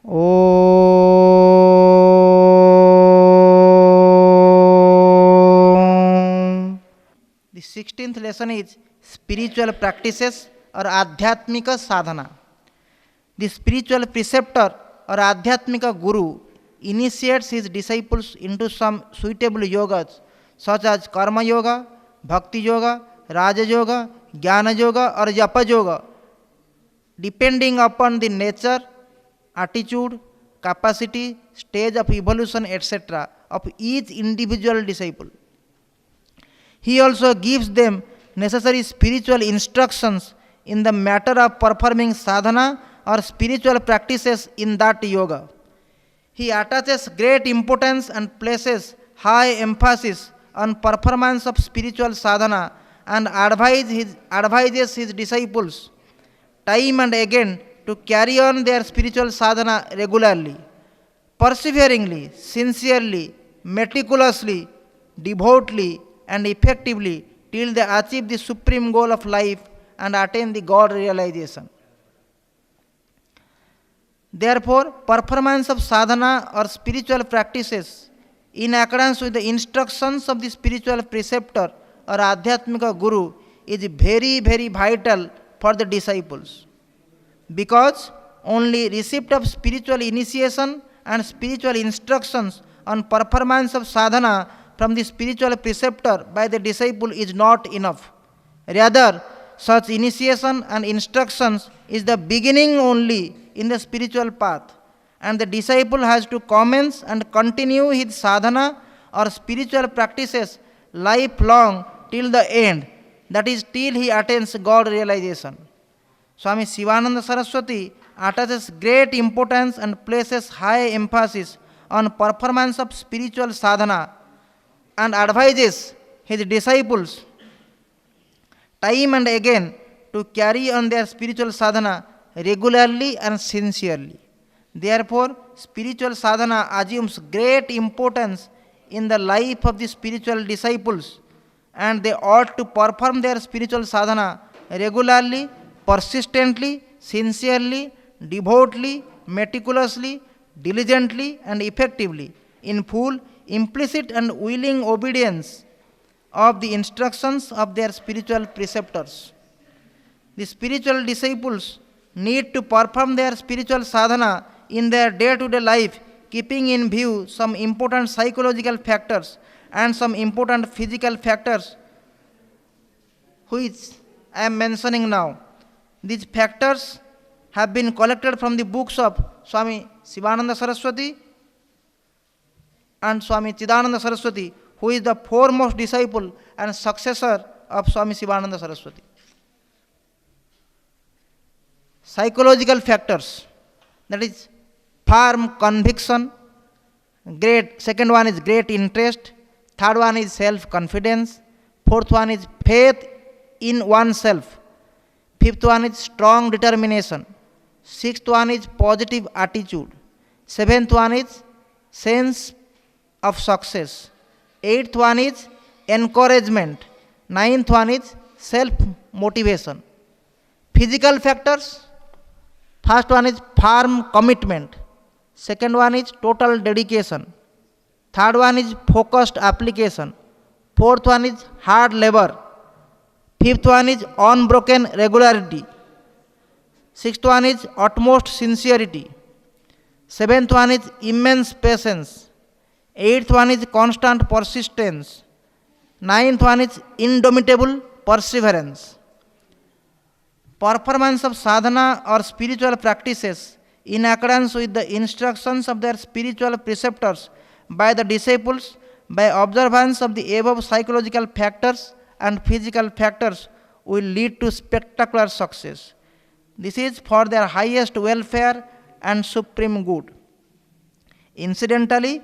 Om. The 16th lesson is spiritual practices or Adhyatmika sadhana. The spiritual preceptor or Adhyatmika guru initiates his disciples into some suitable yogas such as Karma Yoga, Bhakti Yoga, Raja Yoga, Jnana Yoga or Japa Yoga, depending upon the nature, attitude, capacity, stage of evolution, etc., of each individual disciple. He also gives them necessary spiritual instructions in the matter of performing sadhana or spiritual practices in that yoga. He attaches great importance and places high emphasis on performance of spiritual sadhana and advises his disciples time and again to carry on their spiritual sadhana regularly, perseveringly, sincerely, meticulously, devoutly, and effectively till they achieve the supreme goal of life and attain the God realization. Therefore, performance of sadhana or spiritual practices in accordance with the instructions of the spiritual preceptor or Adhyatmika guru is very, very vital for the disciples. Because only receipt of spiritual initiation and spiritual instructions on performance of sadhana from the spiritual preceptor by the disciple is not enough. Rather, such initiation and instructions is the beginning only in the spiritual path, and the disciple has to commence and continue his sadhana or spiritual practices lifelong till the end, that is, till he attains God realization. Swami Sivananda Saraswati attaches great importance and places high emphasis on performance of spiritual sadhana and advises his disciples time and again to carry on their spiritual sadhana regularly and sincerely. Therefore, spiritual sadhana assumes great importance in the life of the spiritual disciples, and they ought to perform their spiritual sadhana regularly, persistently, sincerely, devoutly, meticulously, diligently, and effectively, in full, implicit, and willing obedience of the instructions of their spiritual preceptors. The spiritual disciples need to perform their spiritual sadhana in their day-to-day life, keeping in view some important psychological factors and some important physical factors which I am mentioning now. These factors have been collected from the books of Swami Sivananda Saraswati and Swami Chidananda Saraswati, who is the foremost disciple and successor of Swami Sivananda Saraswati. Psychological factors, that is firm conviction, second one is great interest, third one is self-confidence, fourth one is faith in oneself, fifth one is strong determination, sixth one is positive attitude, seventh one is sense of success, eighth one is encouragement, ninth one is self-motivation. Physical factors, first one is firm commitment, second one is total dedication, third one is focused application, fourth one is hard labor, fifth one is unbroken regularity, sixth one is utmost sincerity, seventh one is immense patience, eighth one is constant persistence, ninth one is indomitable perseverance. Performance of sadhana or spiritual practices in accordance with the instructions of their spiritual preceptors by the disciples by observance of the above psychological factors and physical factors will lead to spectacular success. This is for their highest welfare and supreme good. Incidentally,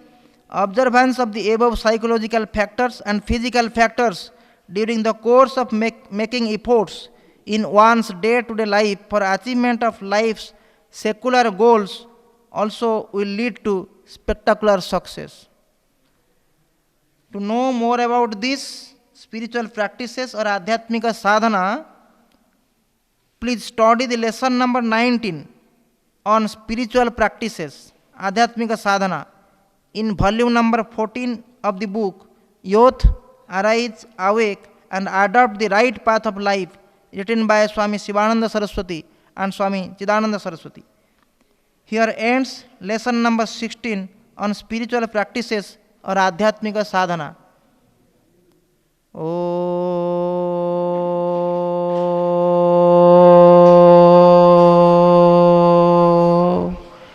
observance of the above psychological factors and physical factors during the course of making efforts in one's day-to-day life for achievement of life's secular goals also will lead to spectacular success. To know more about these spiritual practices or Adhyatmika sadhana, please study the lesson number 19, on spiritual practices, Adhyatmika Sadhana, in volume number 14 of the book, Youth, Arise, Awake, and Adopt the Right Path of Life, written by Swami Sivananda Saraswati and Swami Chidananda Saraswati. Here ends lesson number 16 on spiritual practices or Adhyatmika Sadhana. Oh.